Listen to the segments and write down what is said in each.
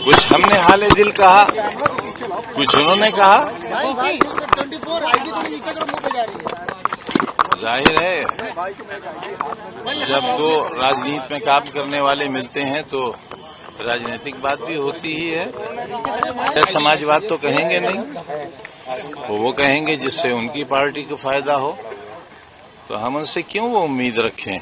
कुछ हमने हाले दिल कहा, कुछ उन्होंने कहा। जाहिर है जब दो राजनीति में काम करने वाले मिलते हैं तो राजनीतिक बात भी होती ही है। समाजवाद तो कहेंगे नहीं, वो कहेंगे जिससे उनकी पार्टी को फायदा हो, तो हम उनसे क्यों वो उम्मीद रखें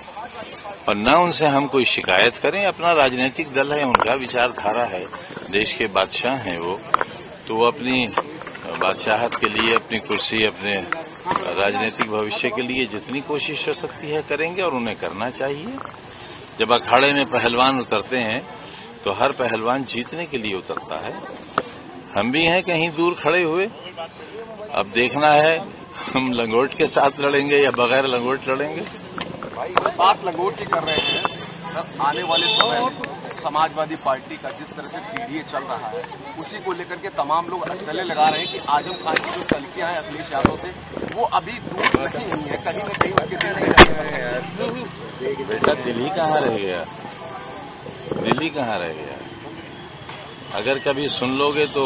और न उनसे हम कोई शिकायत करें। अपना राजनीतिक दल है, उनका विचारधारा है, देश के बादशाह हैं वो, तो वो अपनी बादशाहत के लिए, अपनी कुर्सी, अपने राजनीतिक भविष्य के लिए जितनी कोशिश हो सकती है करेंगे और उन्हें करना चाहिए। जब अखाड़े में पहलवान उतरते हैं तो हर पहलवान जीतने के लिए उतरता है। हम भी हैं कहीं दूर खड़े हुए, अब देखना है हम लंगोट के साथ लड़ेंगे या बगैर लंगोट लड़ेंगे। भाई बात लंगोट की कर रहे हैं, तब आने वाले समय में समाजवादी पार्टी का जिस तरह से पीडीए चल रहा है उसी को लेकर के तमाम लोग गले लगा रहे हैं कि आजम खान की जो तलकियां हैं अखिलेश यादव से वो अभी दूर नहीं हुई है, कहीं न कहीं उनके दिल में। बेटा दिल्ली कहाँ रह गया, दिल्ली कहाँ रह गया। अगर कभी सुन लोगे तो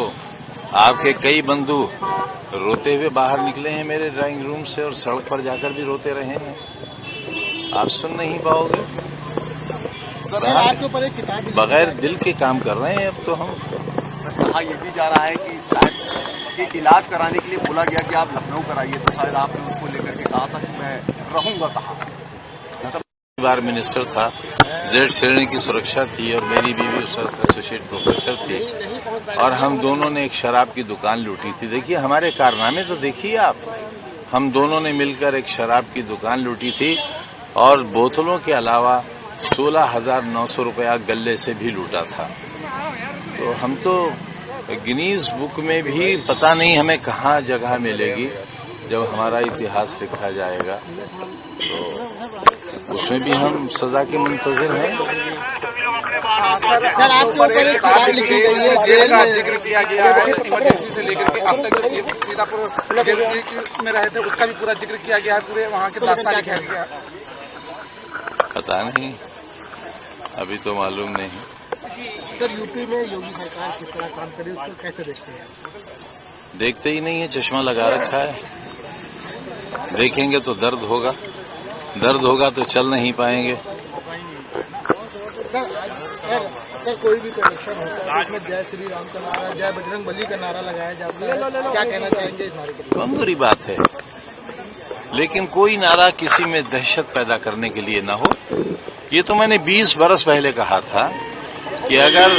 आपके कई बंधु रोते हुए बाहर निकले हैं मेरे ड्राइंग रूम से और सड़क पर जाकर भी रोते रहे हैं, आप सुन नहीं पाओगे। बगैर दिल के काम कर रहे हैं अब तो हम। कहा यह भी जा रहा है कि शायद कि इलाज कराने के लिए बोला गया कि आप लखनऊ कराइए, तो शायद आपने उसको लेकर के कहा था कि मैं रहूंगा कहाँ। बार मिनिस्टर था, जेड श्रेणी की सुरक्षा थी और मेरी बीवी उस वक्त एसोसिएट प्रोफेसर थी और हम दोनों ने एक शराब की दुकान लूटी थी। देखिए हमारे कारनामे तो देखिए आप, हम दोनों ने मिलकर एक शराब की दुकान लूटी थी और बोतलों के अलावा 16,900 रुपया गल्ले से भी लूटा था। तो हम तो गिनीज बुक में भी पता नहीं हमें कहाँ जगह मिलेगी जब हमारा इतिहास लिखा जाएगा, तो उसमें भी हम सजा के मुंतजिर हैं। सर आपके ऊपर एक किताब लिखी गई है, जेल का जिक्र किया गया है, इमरजेंसी से लेकर के अब तक जो सीतापुर जेल में रहे थे उसका भी पूरा जिक्र किया गया है, पूरे वहाँ के दास्तान लिखा गया। पता नहीं, अभी तो मालूम नहीं। सर यूपी में योगी सरकार किस तरह काम करे उसको कैसे देखते हैं? देखते ही नहीं है, चश्मा लगा रखा है, देखेंगे तो दर्द होगा, दर्द होगा तो चल नहीं पाएंगे। सर कोई भी प्रदर्शन होता है उसमें जय श्री राम का नारा, जय बजरंग बली का नारा लगाया जाता है, क्या कहना चाहेंगे इस नारे के लिए? बहुत बुरी बात है, लेकिन कोई नारा किसी में दहशत पैदा करने के लिए न हो। ये तो मैंने 20 बरस पहले कहा था कि अगर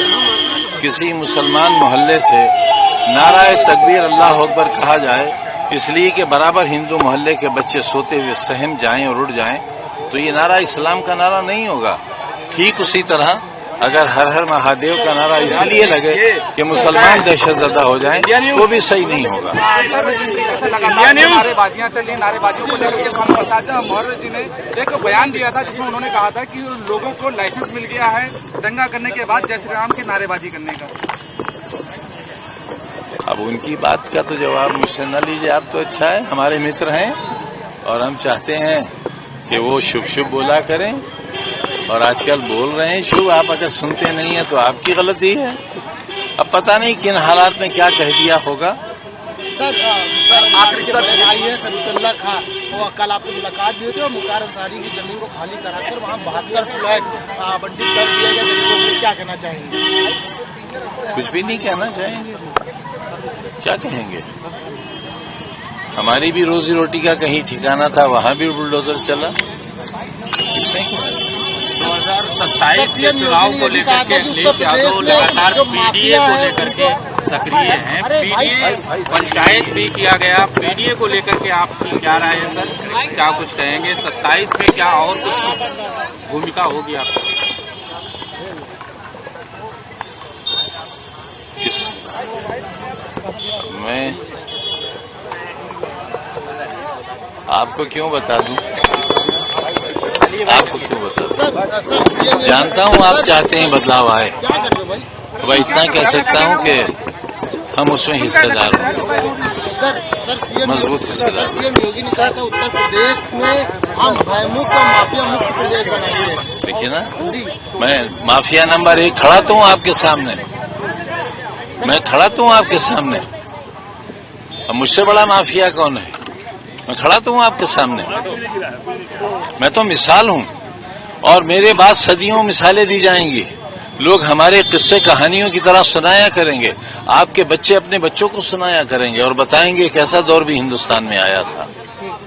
किसी मुसलमान मोहल्ले से नाराए तकबीर अल्लाह अकबर कहा जाए इसलिए कि बराबर हिंदू मोहल्ले के बच्चे सोते हुए सहम जाएं और उड़ जाएं, तो ये नारा इस्लाम का नारा नहीं होगा। ठीक उसी तरह अगर हर हर महादेव का नारा इसलिए लगे कि मुसलमान दहशतजदा हो जाएं, वो भी सही नहीं होगा। नारेबाजियां चली, नारेबाजियों को लेकर के स्वामी प्रसाद मौर्य जी ने एक बयान दिया था जिसमें उन्होंने कहा था कि लोगों को लाइसेंस मिल गया है दंगा करने के बाद जय श्री राम की नारेबाजी करने का। अब उनकी बात का तो जवाब मुझसे न लीजिए आप, तो अच्छा है, हमारे मित्र हैं और हम चाहते हैं कि वो शुभ शुभ बोला करें और आजकल बोल रहे हैं शुभ। आप अगर सुनते नहीं है तो आपकी गलती है। अब पता नहीं किन हालात में क्या कह दिया होगा। सर IAS अब्दुल्ला खान वो कल आपको मुलाकात भी हुई थी और मुख्तार अंसारी की जमीन को खाली कराकर वहाँ 72 फ्लैट बंटी कर दिया गया गरीबों के लिए, क्या कहना चाहेंगे? कुछ भी नहीं कहना चाहेंगे, क्या कहेंगे। हमारी भी रोजी रोटी का कहीं ठिकाना था, वहाँ भी बुलडोजर चला, किसने किया। 2027 के चुनाव को लेकर के अखिलेश यादव लगातार पीडीए को लेकर के सक्रिय हैं। पीडीए पंचायत भी किया गया, पीडीए को लेकर के आपकी क्या राय है सर, क्या कुछ कहेंगे? 27 में क्या और कुछ भूमिका होगी आपकी? मैं आपको क्यों बता दूं, आपको क्यों बता दूं? जानता हूं आप चाहते हैं बदलाव आए, वह इतना कह सकता हूं कि हम उसमें हिस्सेदार होंगे, मजबूत हिस्सेदार। सीएम योगी ने कहा था उत्तर प्रदेश में हम भयमुक्त और माफिया मुक्त प्रदेश बनाएंगे। देखिए ना, मैं माफिया नंबर 1 खड़ा तो हूं आपके सामने। मैं खड़ा तो हूं आपके सामने। अब मुझसे बड़ा माफिया कौन है? मैं खड़ा तो हूं आपके सामने। मैं तो मिसाल हूं और मेरे बाद सदियों मिसालें दी जाएंगी। लोग हमारे किस्से कहानियों की तरह सुनाया करेंगे। आपके बच्चे अपने बच्चों को सुनाया करेंगे और बताएंगे कैसा दौर भी हिंदुस्तान में आया था।